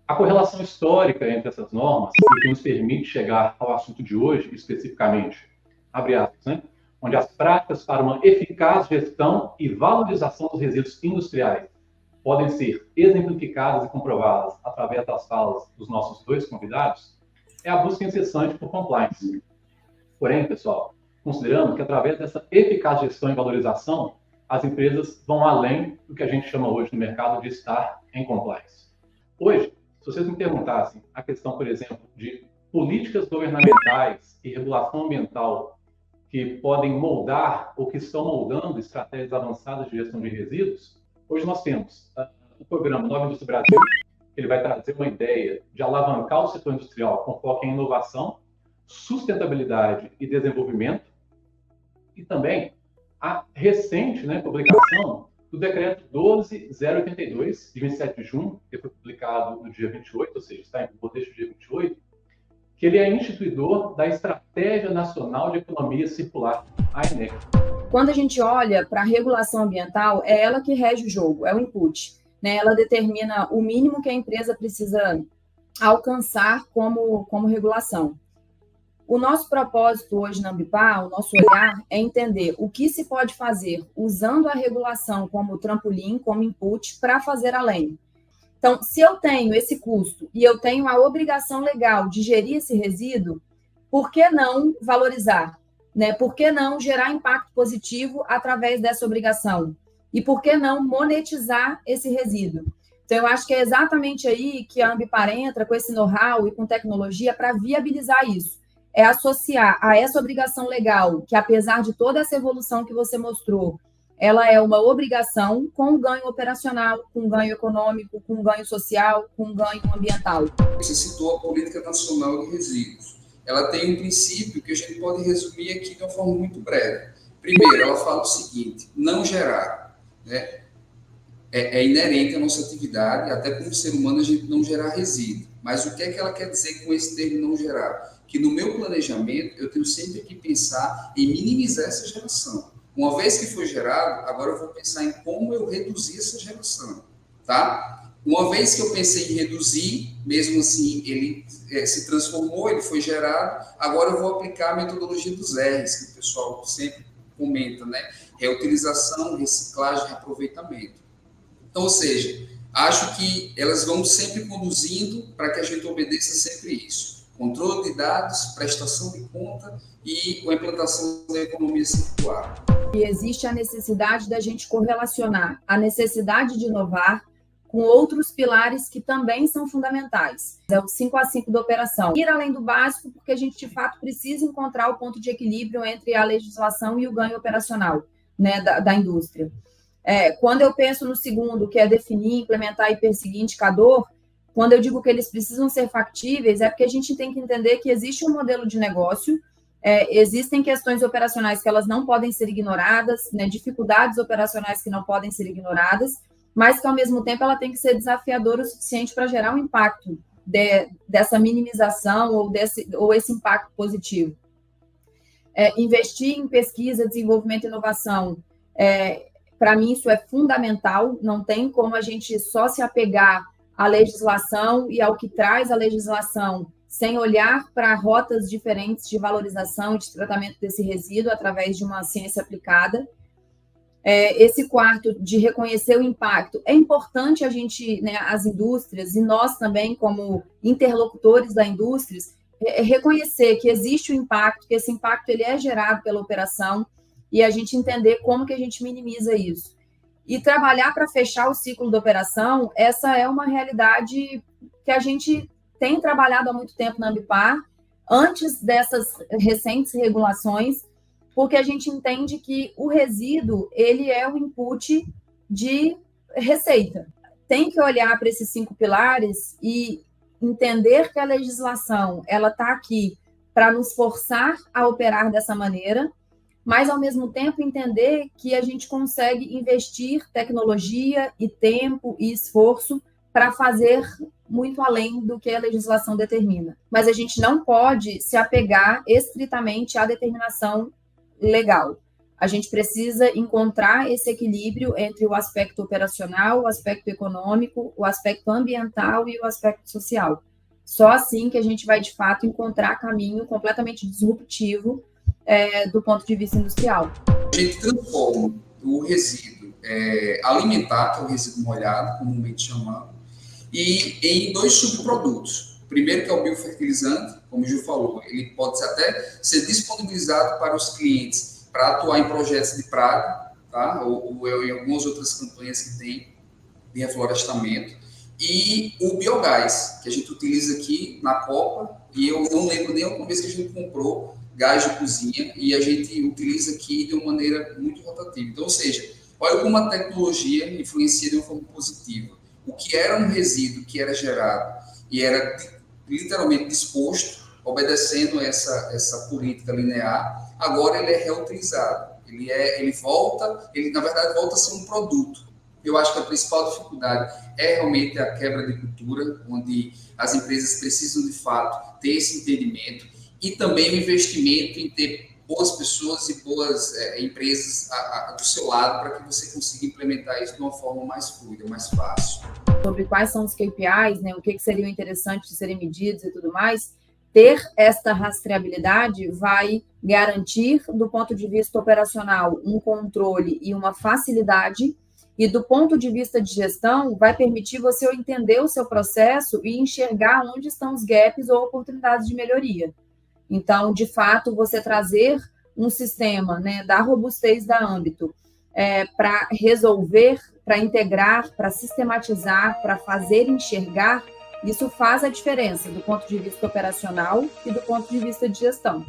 A correlação histórica entre essas normas e o que nos permite chegar ao assunto de hoje, especificamente, abre aspas, né? Onde as práticas para uma eficaz gestão e valorização dos resíduos industriais podem ser exemplificadas e comprovadas através das falas dos nossos dois convidados, é a busca incessante por compliance. Porém, pessoal, consideramos que através dessa eficaz gestão e valorização, as empresas vão além do que a gente chama hoje no mercado de estar em compliance. Hoje, se vocês me perguntassem a questão, por exemplo, de políticas governamentais e regulação ambiental que podem moldar ou que estão moldando estratégias avançadas de gestão de resíduos, hoje nós temos o programa Nova Indústria Brasil, ele vai trazer uma ideia de alavancar o setor industrial com foco em inovação, sustentabilidade e desenvolvimento, e também a recente publicação do decreto 12.082, de 27 de junho, que foi publicado no dia 28, ou seja, está em vigor desde o dia 28, que ele é instituidor da Estratégia Nacional de Economia Circular, a ENEC. Quando a gente olha para a regulação ambiental, é ela que rege o jogo, é o input, né? Ela determina o mínimo que a empresa precisa alcançar como regulação. O nosso propósito hoje na Ambipar, o nosso olhar, é entender o que se pode fazer usando a regulação como trampolim, como input, para fazer além. Então, se eu tenho esse custo e eu tenho a obrigação legal de gerir esse resíduo, por que não valorizar? Né? Por que não gerar impacto positivo através dessa obrigação? E por que não monetizar esse resíduo? Então, eu acho que é exatamente aí que a Ambipar entra com esse know-how e com tecnologia para viabilizar isso. É associar a essa obrigação legal, que apesar de toda essa evolução que você mostrou, ela é uma obrigação com um ganho operacional, com um ganho econômico, com um ganho social, com um ganho ambiental. Você citou a Política Nacional de Resíduos. Ela tem um princípio que a gente pode resumir aqui de uma forma muito breve. Primeiro, ela fala o seguinte: não gerar. Né? É inerente à nossa atividade, até como ser humano, a gente não gerar resíduo. Mas o que é que ela quer dizer com esse termo não gerar? Que no meu planejamento, eu tenho sempre que pensar em minimizar essa geração. Uma vez que foi gerado, agora eu vou pensar em como eu reduzir essa geração, tá? Uma vez que eu pensei em reduzir, mesmo assim, ele se transformou, ele foi gerado, agora eu vou aplicar a metodologia dos R's, que o pessoal sempre comenta, né? Reutilização, reciclagem, reaproveitamento. Então, ou seja, acho que elas vão sempre conduzindo para que a gente obedeça sempre isso. Controle de dados, prestação de conta e a implantação da economia circular. E existe a necessidade da gente correlacionar a necessidade de inovar com outros pilares que também são fundamentais. É o 5A5 da operação. Ir além do básico, porque a gente, de fato, precisa encontrar o ponto de equilíbrio entre a legislação e o ganho operacional, né, da indústria. Quando eu penso no segundo, que é definir, implementar e perseguir indicador, quando eu digo que eles precisam ser factíveis, é porque a gente tem que entender que existe um modelo de negócio, existem questões operacionais que elas não podem ser ignoradas, né, dificuldades operacionais que não podem ser ignoradas, mas que, ao mesmo tempo, ela tem que ser desafiadora o suficiente para gerar um impacto dessa minimização ou esse impacto positivo. Investir em pesquisa, desenvolvimento e inovação, para mim, isso é fundamental, não tem como a gente só se apegar à legislação e ao que traz a legislação, sem olhar para rotas diferentes de valorização e de tratamento desse resíduo através de uma ciência aplicada. Esse quarto, de reconhecer o impacto, é importante a gente, né, as indústrias, e nós também, como interlocutores da indústria, reconhecer que existe o impacto, que esse impacto ele é gerado pela operação, e a gente entender como que a gente minimiza isso. E trabalhar para fechar o ciclo da operação, essa é uma realidade que a gente tem trabalhado há muito tempo na Ambipar, antes dessas recentes regulações, porque a gente entende que o resíduo, ele é o input de receita. Tem que olhar para esses 5 pilares e entender que a legislação, ela está aqui para nos forçar a operar dessa maneira, mas, ao mesmo tempo, entender que a gente consegue investir tecnologia e tempo e esforço para fazer muito além do que a legislação determina. Mas a gente não pode se apegar estritamente à determinação legal. A gente precisa encontrar esse equilíbrio entre o aspecto operacional, o aspecto econômico, o aspecto ambiental e o aspecto social. Só assim que a gente vai, de fato, encontrar caminho completamente disruptivo do ponto de vista industrial. A gente transforma o resíduo alimentar, que é o resíduo molhado, comumente chamado, e em 2 subprodutos. O primeiro, que é o biofertilizante, como o Gil falou, ele pode até ser disponibilizado para os clientes para atuar em projetos de praga, tá? ou em algumas outras campanhas que tem de reflorestamento, e o biogás, que a gente utiliza aqui na Copa, e eu não lembro nem a última vez que a gente comprou gás de cozinha, e a gente utiliza aqui de uma maneira muito rotativa. Então, ou seja, olha como a tecnologia influencia de uma forma positiva. O que era um resíduo que era gerado e era literalmente disposto, obedecendo essa política linear, agora ele é reutilizado. Ele na verdade, volta a ser um produto. Eu acho que a principal dificuldade é realmente a quebra de cultura, onde as empresas precisam, de fato, ter esse entendimento e também o investimento em ter boas pessoas e boas empresas do seu lado para que você consiga implementar isso de uma forma mais fluida, mais fácil. Sobre quais são os KPIs, né, o que seriam interessantes de serem medidos e tudo mais, ter esta rastreabilidade vai garantir, do ponto de vista operacional, um controle e uma facilidade, e do ponto de vista de gestão, vai permitir você entender o seu processo e enxergar onde estão os gaps ou oportunidades de melhoria. Então, de fato, você trazer um sistema, né, da robustez da Âmbito para resolver, para integrar, para sistematizar, para fazer enxergar, isso faz a diferença do ponto de vista operacional e do ponto de vista de gestão.